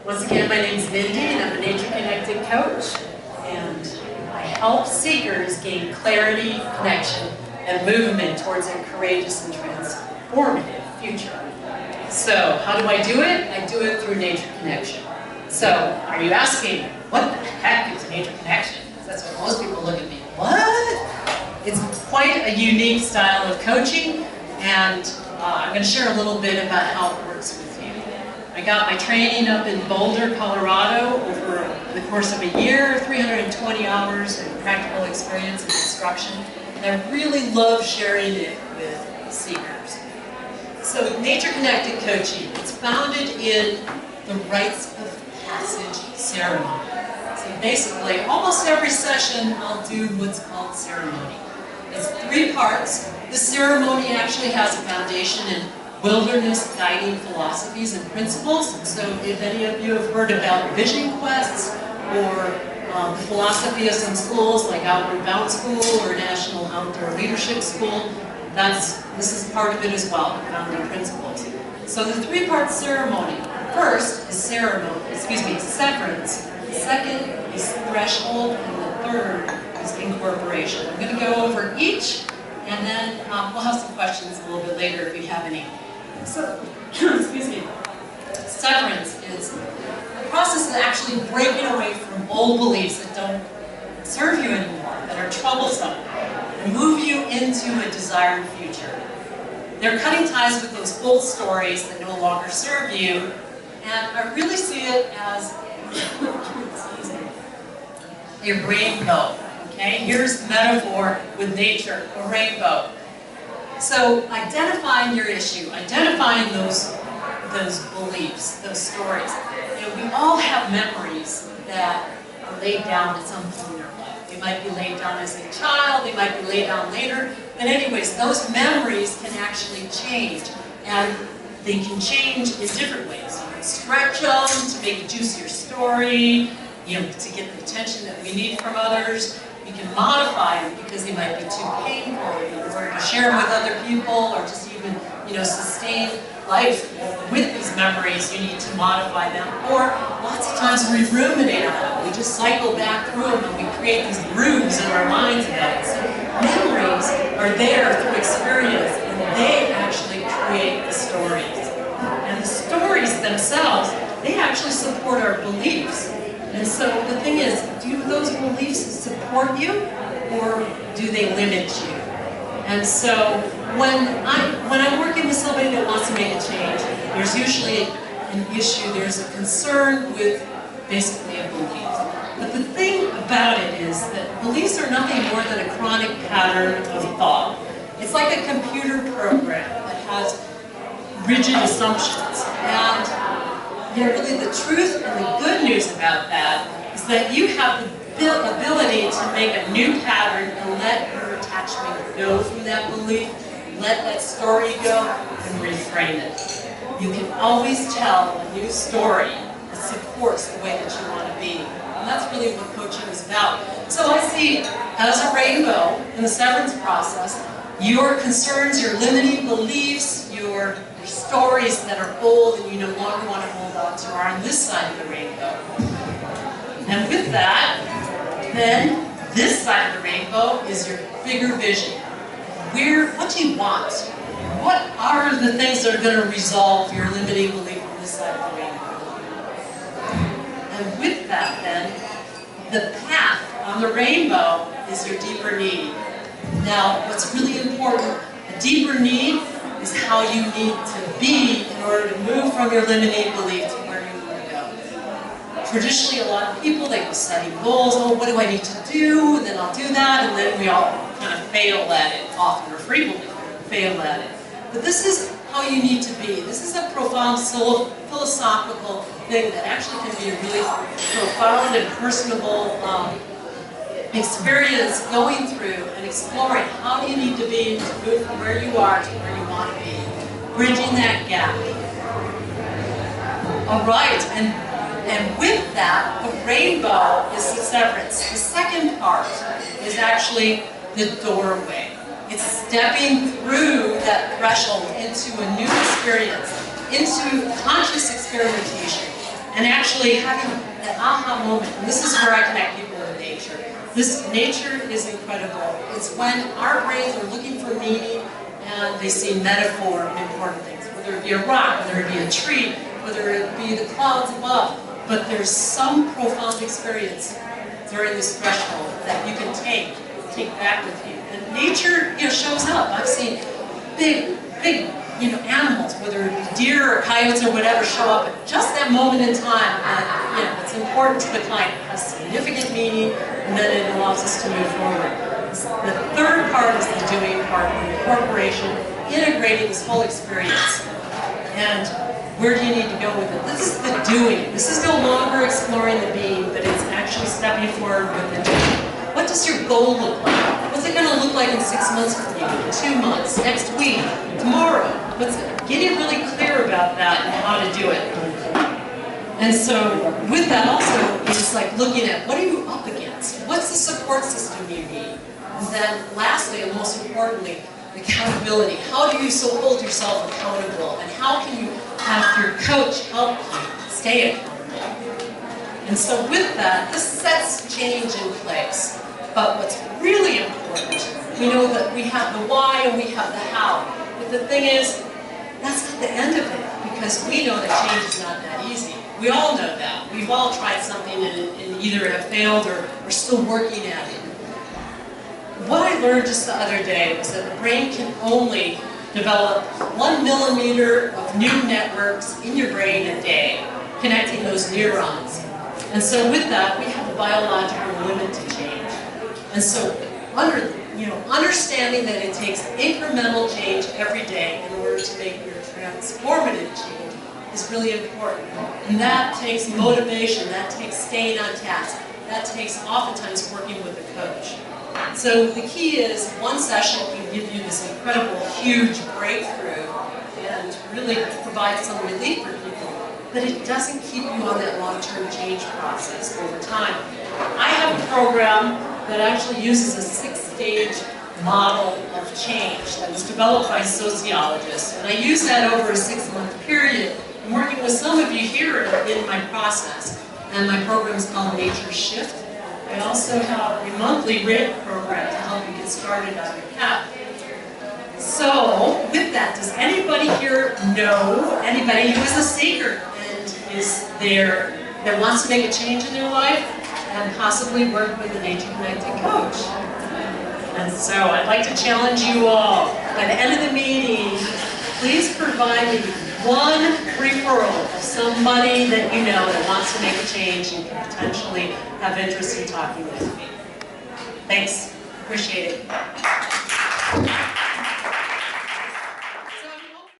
Once again, my name is Mindy, and I'm a nature-connected coach, and I help seekers gain clarity, connection, and movement towards a courageous and transformative future. So, how do I do it? I do it through nature connection. So, are you asking, what the heck is nature connection? That's what most people look at me. What? It's quite a unique style of coaching, and I'm going to share a little bit about how it works with you. I got my training up in Boulder, Colorado over the course of a year, 320 hours of practical experience and instruction, and I really love sharing it with seekers. So nature-connected coaching, it's founded in the rites of passage ceremony. So basically, almost every session I'll do what's called ceremony. It's 3 parts. The ceremony actually has a foundation in wilderness guiding philosophies and principles. So if any of you have heard about vision quests or the philosophy of some schools like Outward Bound School or National Outdoor Leadership School, this is part of it as well, founding principles. So the 3-part ceremony. First is severance. The second is threshold, and the third is incorporation. I'm going to go over each, and then we'll have some questions a little bit later if you have any. So, severance is the process of actually breaking away from old beliefs that don't serve you anymore, that are troublesome, and move you into a desired future. They're cutting ties with those old stories that no longer serve you, and I really see it as a rainbow. Okay, here's the metaphor with nature, a rainbow. So identifying your issue, identifying those beliefs, those stories. You know, we all have memories that are laid down at some point in our life. They might be laid down as a child, they might be laid down later. But anyways, those memories can actually change. And they can change in different ways. You can stretch them to make a juicier story, you know, to get the attention that we need from others. You can modify them because they might be too painful in order to share with other people, or just even, you know, sustain life with these memories. You need to modify them. Or lots of times we ruminate on them. We just cycle back through them and we create these grooves in our minds about it. So memories are there through experience, and they actually create the stories. And the stories themselves, they actually support our beliefs. And so the thing is, do those beliefs support you, or do they limit you? And so when I'm working with somebody that wants to make a change, there's usually an issue, there's a concern with basically a belief. But the thing about it is that beliefs are nothing more than a chronic pattern of thought. It's like a computer program that has rigid assumptions. And you know, really the truth and the good news about that is that you have the ability to make a new pattern and let your attachment go from that belief, let that story go, and reframe it. You can always tell a new story that supports the way that you want to be. And that's really what coaching is about. So I see as a rainbow in the severance process, your concerns, your limiting beliefs, your stories that are old and you no longer want to hold on to are on this side of the rainbow. And with that, then this side of the rainbow is your bigger vision. What do you want? What are the things that are going to resolve your limiting belief on this side of the rainbow? And with that, then, the path on the rainbow is your deeper need. Now, what's really important, a deeper need is how you need to be in order to move from your limiting belief to where you want to go. Traditionally, a lot of people, they go setting goals. Oh, what do I need to do? And then I'll do that. And then we all kind of fail at it, often, or frequently fail at it. But this is how you need to be. This is a profound philosophical thing that actually can be a really profound and personable experience going through and exploring how do you need to be to move from where you are to where you want to be. Bridging that gap. All right, and with that, the rainbow is the severance. The second part is actually the doorway. It's stepping through that threshold into a new experience, into conscious experimentation. and actually having an aha moment. And this is where I connect people with nature. Nature is incredible. It's when our brains are looking for meaning and they see metaphor in important things, whether it be a rock, whether it be a tree, whether it be the clouds above. But there's some profound experience during this threshold that you can take back with you. And nature, shows up. I've seen big, animals, whether it be deer or coyotes or whatever, show up at just that moment in time. And, it's important to the client. It has significant meaning, and then it allows us to move forward. The third part is the doing part, the incorporation, integrating this whole experience. And where do you need to go with it? This is the doing. This is no longer exploring the being, but it's actually stepping forward with the doing. What does your goal look like? What's it going to look like in 6 months for you, in 2 months, next week, tomorrow? Getting really clear about that and how to do it. And so with that also, it's like looking at what are you up against? What's the support system you need? And then lastly, and most importantly, accountability. How do you hold yourself accountable? And how can you have your coach help you stay accountable? And so with that, this sets change in place. But what's really important, we know that we have the why and we have the how. But the thing is, that's not the end of it, because we know that change is not that easy. We all know that. We've all tried something and either have failed or we're still working at it. What I learned just the other day was that the brain can only develop 1 millimeter of new networks in your brain a day, connecting those neurons. And so with that, we have a biological limit to change. And so understanding that it takes incremental change every day in order to make your transformative change is really important. And that takes motivation, that takes staying on task, that takes oftentimes working with a coach. So the key is one session can give you this incredible, huge breakthrough and really provide some relief for people, but it doesn't keep you on that long-term change process over time. I have a program that actually uses a 6-stage model of change that was developed by sociologists, and I use that over a 6-month period. I'm working with some of you here in my process, and my program is called Nature Shift. I also have a monthly RIG program to help you get started on your path. So, with that, does anybody here know anybody who is a seeker and is there that wants to make a change in their life and possibly work with a nature-connected coach? And so I'd like to challenge you all. By the end of the meeting, please provide me one referral of somebody that you know that wants to make a change and can potentially have interest in talking with me. Thanks. Appreciate it.